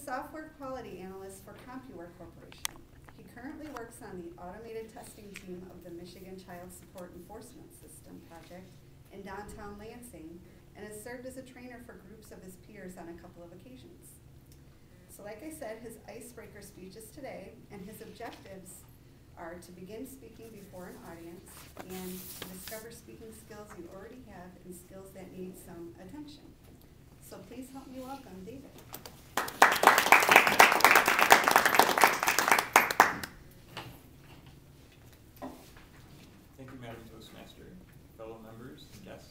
software quality analyst for CompuWare Corporation. He currently works on the automated testing team of the Michigan Child Support Enforcement System project in downtown Lansing, and has served as a trainer for groups of his peers on a couple of occasions. So like I said, his icebreaker speech is today, and his objectives are to begin speaking before an audience and to discover speaking skills you already have and skills that need some attention. So please help me welcome David. Thank you, Madam Toastmaster, fellow members and guests.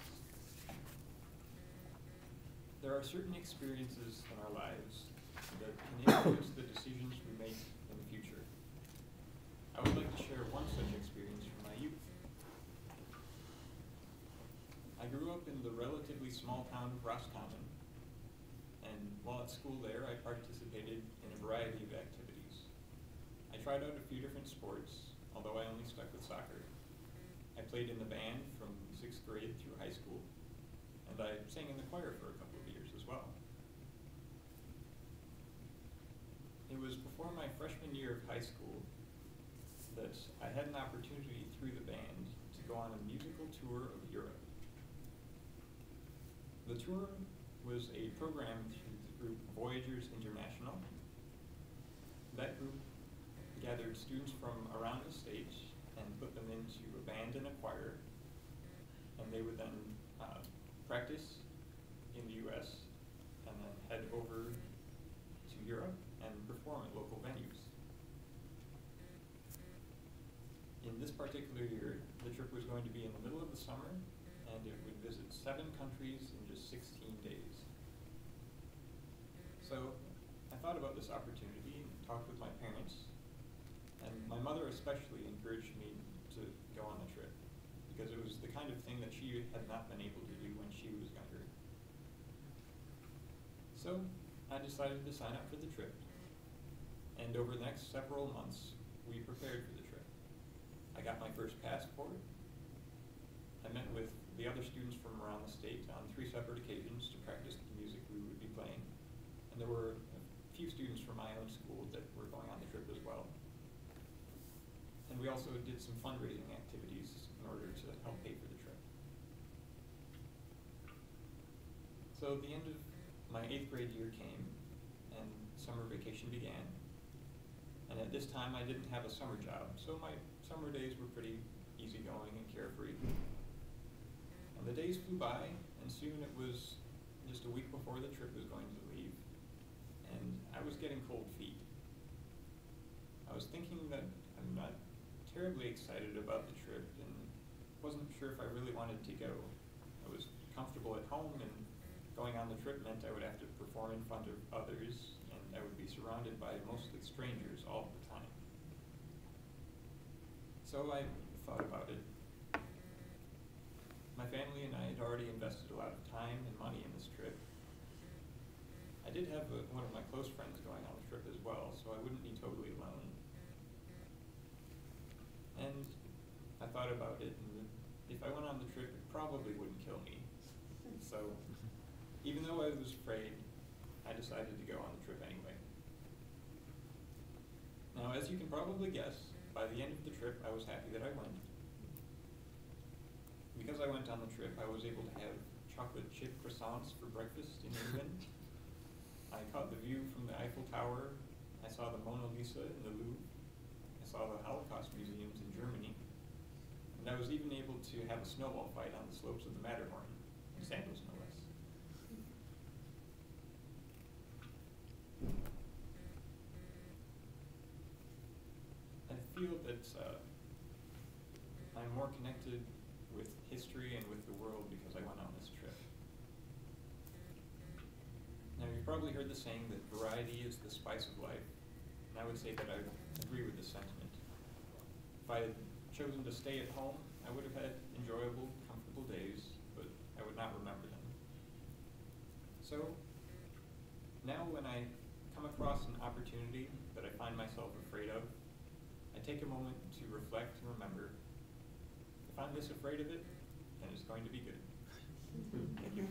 There are certain experiences in our lives that can influence the decisions we make in the future. I would like to share one such experience from my youth. I grew up in the relatively small town of Roscommon, and while at school there, I participated in a variety of activities. I tried out a few different sports, although I only stuck with soccer. I played in the band from 6th grade through high school, and I sang in the choir for a couple of years as well. It was before my freshman year of high school that I had an opportunity through the band to go on a musical tour of Europe. The tour was a program through the group Voyagers International. That group gathered students from around the state and put them into a band and a choir, and they would then practice in the US and then head over to Europe and perform at local venues. In this particular year, the trip was going to be in the middle of the summer, and it would visit 7 countries in just 16 days. So I thought about this opportunity and talked with my parents, and my mother especially encouraged me to go on the trip, because it was the kind of thing that she had not been able to do when she was younger. So I decided to sign up for the trip, and over the next several months, we prepared for the trip. I got my first passport. I met with the other students from around the state on 3 separate occasions to practice the music we would be playing. And there were a few students from my own school that were going on the trip as well. And we also did some fundraising activities in order to help pay for the trip. So the end of my 8th grade year came, and summer vacation began. And at this time, I didn't have a summer job, so my summer days were pretty easygoing and carefree. And the days flew by, and soon it was just a week before the trip was going to leave, and I was getting cold feet. I was thinking that I'm not terribly excited about the trip and wasn't sure if I really wanted to go. I was comfortable at home, and going on the trip meant I would have to perform in front of others, and I would be surrounded by mostly strangers all the time. So I thought about it. My family and I had already invested a lot of time and money in this trip. I did have one of my close friends going on the trip as well, so I wouldn't be totally alone. And I thought about it, and if I went on the trip, it probably wouldn't kill me. So even though I was afraid, I decided to go on the trip anyway. Now, as you can probably guess, by the end of the trip, I was happy that I went. Because I went on the trip, I was able to have chocolate chip croissants for breakfast in England. I caught the view from the Eiffel Tower. I saw the Mona Lisa in the Louvre. I saw the Holocaust museums in Germany. And I was even able to have a snowball fight on the slopes of the Matterhorn, in Sandals, no less. I feel that I'm more connected with history and with the world because I went on this trip. Now, you've probably heard the saying that variety is the spice of life, and I would say that I agree with this sentiment. If I had chosen to stay at home, I would have had enjoyable, comfortable days, but I would not remember them. So, now when I come across an opportunity that I find myself afraid of, I take a moment to reflect and remember, if I'm this afraid of it, then it's going to be good. Thank you.